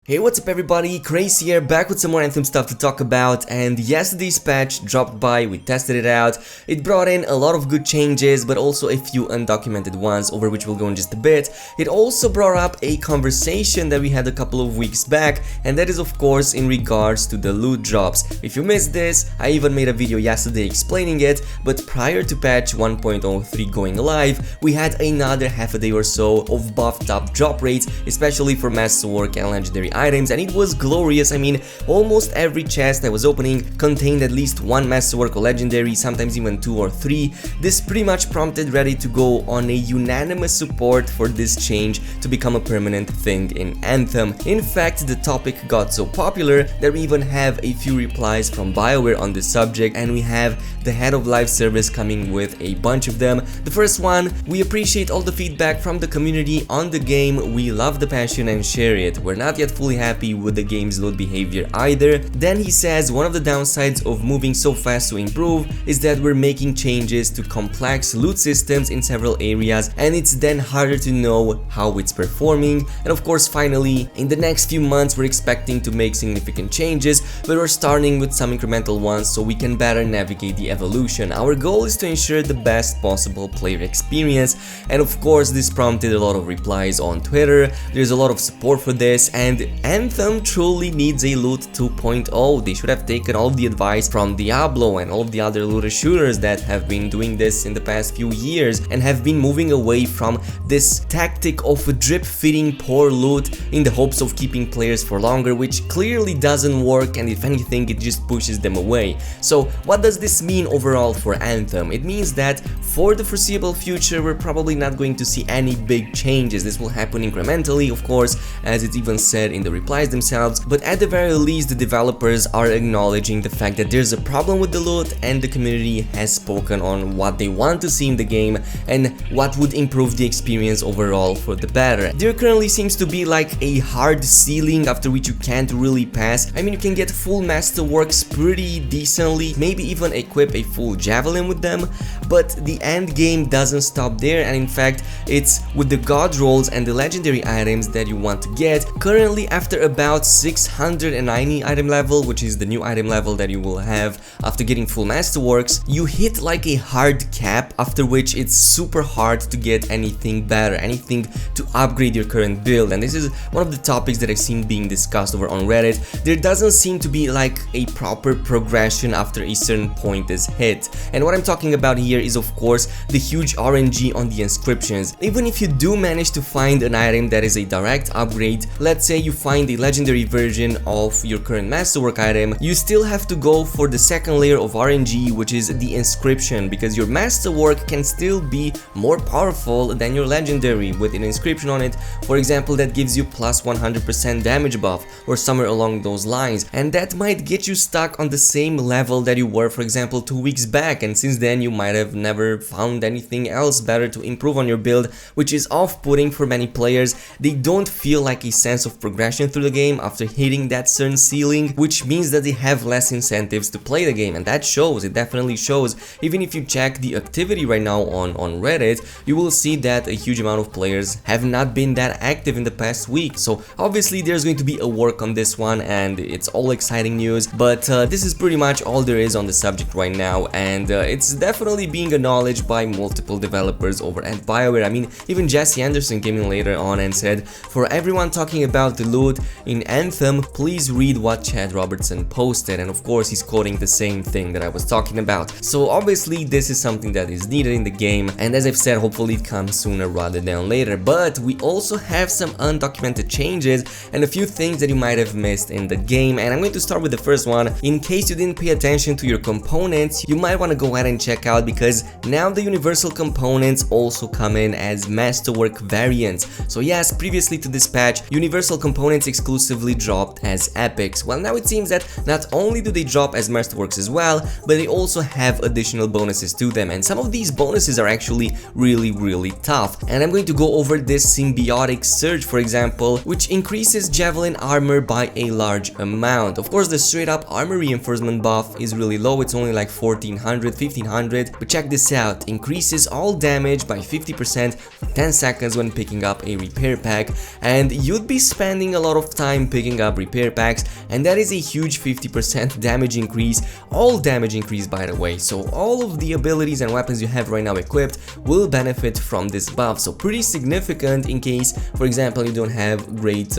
Hey, what's up everybody, Crazy here, back with some more Anthem stuff to talk about, and yesterday's patch dropped by, we tested it out. It brought in a lot of good changes, but also a few undocumented ones, over which we'll go in just a bit. It also brought up a conversation that we had a couple of weeks back, and that is of course in regards to the loot drops. If you missed this, I even made a video yesterday explaining it, but prior to patch 1.03 going live, we had another half a day or so of buffed up drop rates, especially for masterwork and legendary items, and it was glorious. I mean, almost every chest I was opening contained at least one masterwork or legendary, sometimes even 2 or 3. This pretty much prompted Reddit to go on a unanimous support for this change to become a permanent thing in Anthem. In fact, the topic got so popular that we even have a few replies from Bioware on this subject, and we have the head of live service coming with a bunch of them. The first one: we appreciate all the feedback from the community on the game, we love the passion and share it. We're not yet fully happy with the game's loot behavior either. Then he says one of the downsides of moving so fast to improve is that we're making changes to complex loot systems in several areas, and it's then harder to know how it's performing. And of course, finally, in the next few months we're expecting to make significant changes, but we're starting with some incremental ones so we can better navigate the evolution. Our goal is to ensure the best possible player experience, and of course this prompted a lot of replies on Twitter. There's a lot of support for this, and Anthem truly needs a loot 2.0. They should have taken all of the advice from Diablo and all of the other looter shooters that have been doing this in the past few years and have been moving away from this tactic of drip feeding poor loot in the hopes of keeping players for longer, which clearly doesn't work, and if anything it just pushes them away. So what does this mean overall for Anthem? It means that for the foreseeable future we're probably not going to see any big changes. This will happen incrementally, of course, as it's even said in the replies themselves, but at the very least the developers are acknowledging the fact that there's a problem with the loot, and the community has spoken on what they want to see in the game and what would improve the experience overall for the better. There currently seems to be like a hard ceiling after which you can't really pass. I mean, you can get full masterworks pretty decently, maybe even equip a full javelin with them, but the end game doesn't stop there, and in fact it's with the god rolls and the legendary items that you want to get. Currently, after about 690 item level, which is the new item level that you will have after getting full masterworks, you hit like a hard cap, after which it's super hard to get anything better, anything to upgrade your current build. And this is one of the topics that I've seen being discussed over on Reddit. There doesn't seem to be like a proper progression after a certain point is hit, and what I'm talking about here is of course the huge RNG on the inscriptions. Even if you do manage to find an item that is a direct upgrade, let's say you find a legendary version of your current masterwork item, you still have to go for the second layer of RNG, which is the inscription, because your masterwork can still be more powerful than your legendary with an inscription on it, for example, that gives you plus 100% damage buff or somewhere along those lines, and that might get you stuck on the same level that you were, for example, 2 weeks back, and since then you might have never found anything else better to improve on your build, which is off-putting for many players. They don't feel like a sense of progression through the game after hitting that certain ceiling, which means that they have less incentives to play the game, and that shows, it definitely shows. Even if you check the activity right now on Reddit, you will see that a huge amount of players have not been that active in the past week. So obviously there's going to be a work on this one, and it's all exciting news, but this is pretty much all there is on the subject right now, and it's definitely being acknowledged by multiple developers over at Bioware. I mean, even Jesse Anderson came in later on and said, for everyone talking about the loot in Anthem, please read what Chad Robertson posted, and of course he's quoting the same thing that I was talking about. So obviously this is something that is needed in the game, and as I've said, hopefully it comes sooner rather than later. But we also have some undocumented changes and a few things that you might have missed in the game, and I'm going to start with the first one. In case you didn't pay attention to your components, you might want to go ahead and check out, because now the universal components also come in as masterwork variants. So yes, previously to this patch, universal components exclusively dropped as epics. Well, now it seems that not only do they drop as masterworks as well, but they also have additional bonuses to them, and some of these bonuses are actually really tough. And I'm going to go over this symbiotic surge, for example, which increases javelin armor by a large amount. Of course, the straight up armor reinforcement buff is really low, it's only like 1400, 1500, but check this out, increases all damage by 50% for 10 seconds when picking up a repair pack, and you'd be spending a a lot of time picking up repair packs, and that is a huge 50% damage increase, all damage increase by the way. So all of the abilities and weapons you have right now equipped will benefit from this buff, so pretty significant in case, for example, you don't have great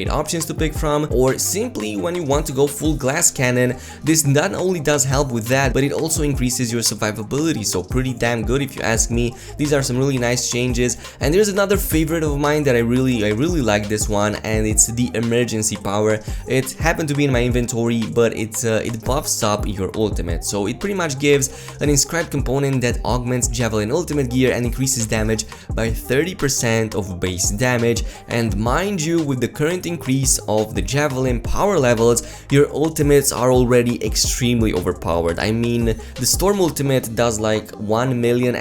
options to pick from, or simply when you want to go full glass cannon. This not only does help with that, but it also increases your survivability, so pretty damn good if you ask me. These are some really nice changes. And there's another favorite of mine that I really like this one, and it's the emergency power. It happened to be in my inventory, but it buffs up your ultimate, so it pretty much gives an inscribed component that augments javelin ultimate gear and increases damage by 30% of base damage. And mind you, with the current increase of the javelin power levels, your ultimates are already extremely overpowered. I mean, the storm ultimate does like 1.5 million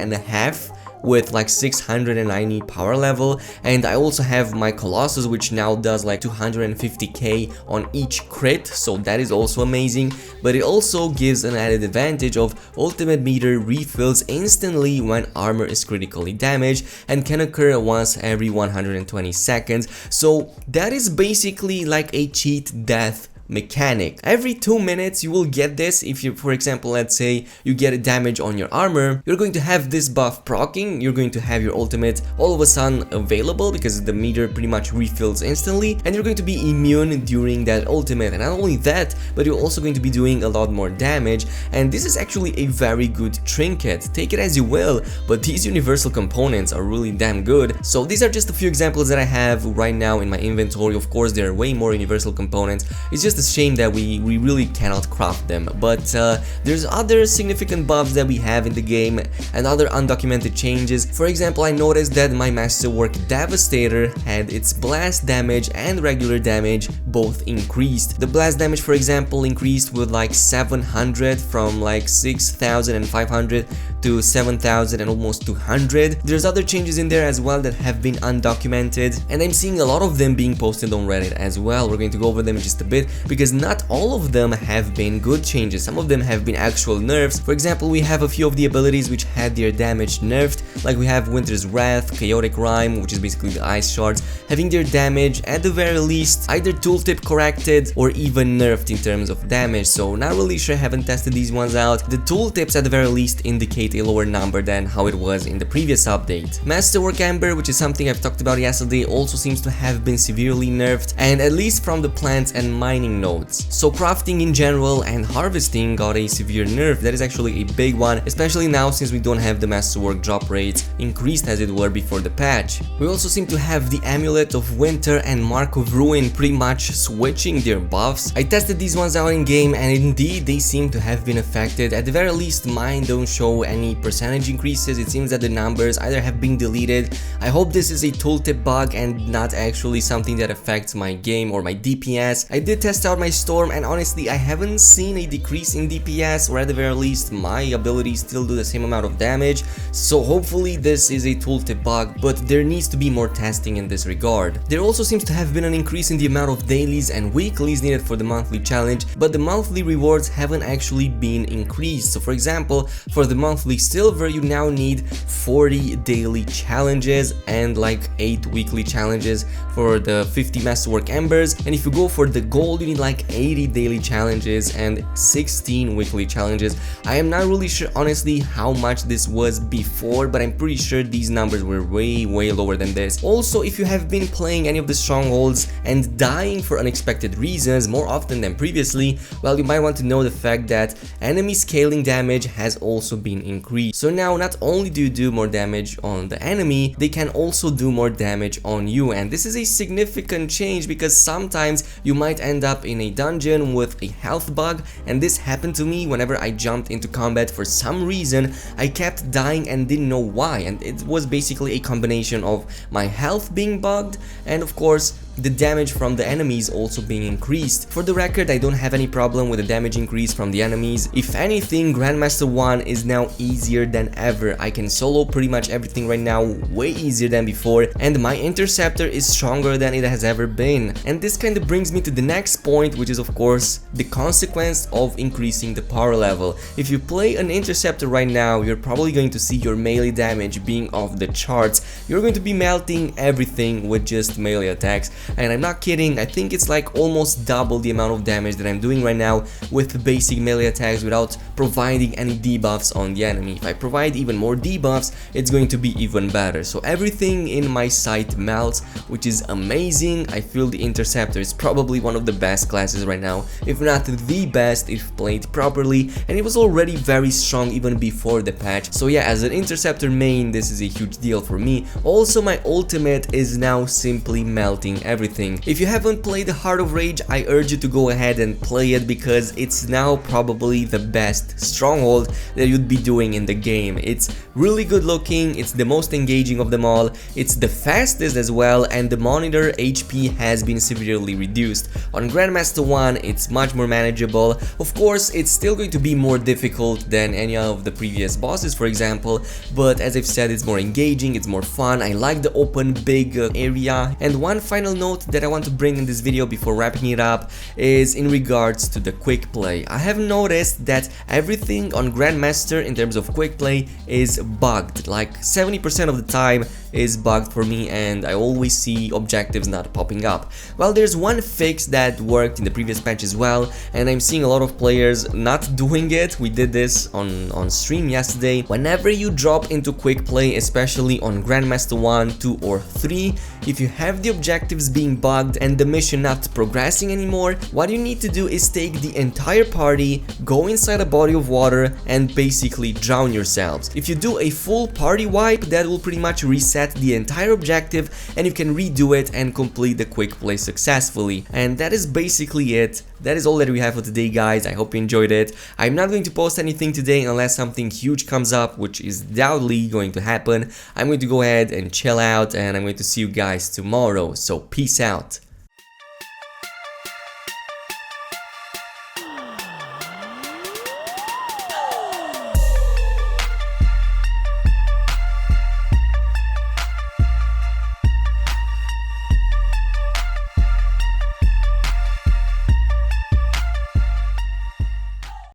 with like 690 power level, and I also have my Colossus, which now does like 250k on each crit, so that is also amazing. But it also gives an added advantage of ultimate meter refills instantly when armor is critically damaged, and can occur once every 120 seconds, so that is basically like a cheat death mechanic. Every 2 minutes you will get this. If you, for example, let's say you get a damage on your armor, you're going to have this buff proccing, you're going to have your ultimate all of a sudden available because the meter pretty much refills instantly, and you're going to be immune during that ultimate. And not only that, but you're also going to be doing a lot more damage, and this is actually a very good trinket. Take it as you will, but these universal components are really damn good. So these are just a few examples that I have right now in my inventory. Of course, there are way more universal components. It's just a shame that we really cannot craft them, but there's other significant buffs that we have in the game and other undocumented changes. For example, I noticed that my Masterwork Devastator had its blast damage and regular damage both increased. The blast damage, for example, increased with like 700 from like 6,500 to 7,000 and almost 200. There's other changes in there as well that have been undocumented, and I'm seeing a lot of them being posted on Reddit as well. We're going to go over them in just a bit, because not all of them have been good changes. Some of them have been actual nerfs. For example, we have a few of the abilities which had their damage nerfed, like we have Winter's Wrath, Chaotic Rhyme, which is basically the ice shards, having their damage at the very least either tooltip corrected or even nerfed in terms of damage. So not really sure, haven't tested these ones out. The tooltips at the very least indicate a lower number than how it was in the previous update. Masterwork Ember, which is something I've talked about yesterday, also seems to have been severely nerfed, and at least from the plants and mining nodes. So crafting in general and harvesting got a severe nerf. That is actually a big one, especially now since we don't have the Masterwork drop rates increased as it were before the patch. We also seem to have the Amulet of Winter and Mark of Ruin pretty much switching their buffs. I tested these ones out in game, and indeed they seem to have been affected. At the very least, mine don't show any percentage increases. It seems that the numbers either have been deleted. I hope this is a tooltip bug and not actually something that affects my game or my DPS. I did test out my Storm, and honestly I haven't seen a decrease in DPS, or at the very least my abilities still do the same amount of damage, so hopefully this is a tooltip bug, but there needs to be more testing in this regard. There also seems to have been an increase in the amount of dailies and weeklies needed for the monthly challenge, but the monthly rewards haven't actually been increased. So for example, for the monthly silver you now need 40 daily challenges and like 8 weekly challenges for the 50 Masterwork Embers, and if you go for the gold you need like 80 daily challenges and 16 weekly challenges. I am not really sure honestly how much this was before, but I'm pretty sure these numbers were way lower than this. Also, if you have been playing any of the strongholds and dying for unexpected reasons more often than previously, well, you might want to know the fact that enemy scaling damage has also been increased. So now not only do you do more damage on the enemy, they can also do more damage on you, and this is a significant change because sometimes you might end up in a dungeon with a health bug, and this happened to me whenever I jumped into combat. For some reason I kept dying and didn't know why, and it was basically a combination of my health being bugged and of course the damage from the enemies also being increased. For the record, I don't have any problem with the damage increase from the enemies. If anything, Grandmaster 1 is now easier than ever. I can solo pretty much everything right now way easier than before, and my interceptor is stronger than it has ever been. And this kind of brings me to the next point, which is of course the consequence of increasing the power level. If you play an interceptor right now, you're probably going to see your melee damage being off the charts. You're going to be melting everything with just melee attacks. and I'm not kidding, I think it's like almost double the amount of damage that I'm doing right now with basic melee attacks without providing any debuffs on the enemy. If I provide even more debuffs, it's going to be even better. So everything in my sight melts, which is amazing. I feel the Interceptor is probably one of the best classes right now, if not the best if played properly, and it was already very strong even before the patch. So yeah, as an Interceptor main, this is a huge deal for me. Also, my ultimate is now simply melting everything. If you haven't played Heart of Rage, I urge you to go ahead and play it, because it's now probably the best Stronghold that you'd be doing in the game. It's really good looking, it's the most engaging of them all, it's the fastest as well, and the monitor HP has been severely reduced. On Grandmaster 1 it's much more manageable. Of course, it's still going to be more difficult than any of the previous bosses, for example, but as I've said, it's more engaging, it's more fun. I like the open big area. And one final note that I want to bring in this video before wrapping it up is in regards to the quick play. I have noticed that everything on Grandmaster in terms of quick play is bugged. Like 70% of the time is bugged for me, and I always see objectives not popping up. Well, there's one fix that worked in the previous patch as well, and I'm seeing a lot of players not doing it. We did this on stream yesterday. Whenever you drop into quick play, especially on Grandmaster 1, 2 or 3, if you have the objectives being bugged and the mission not progressing anymore, what you need to do is take the entire party, go inside a body of water and basically drown yourselves. If you do a full party wipe, that will pretty much reset the entire objective and you can redo it and complete the quick play successfully. And that is basically it. That is all that we have for today, guys. I hope you enjoyed it. I'm not going to post anything today unless something huge comes up, which is doubtly going to happen. I'm going to go ahead and chill out, and I'm going to see you guys tomorrow. So peace out.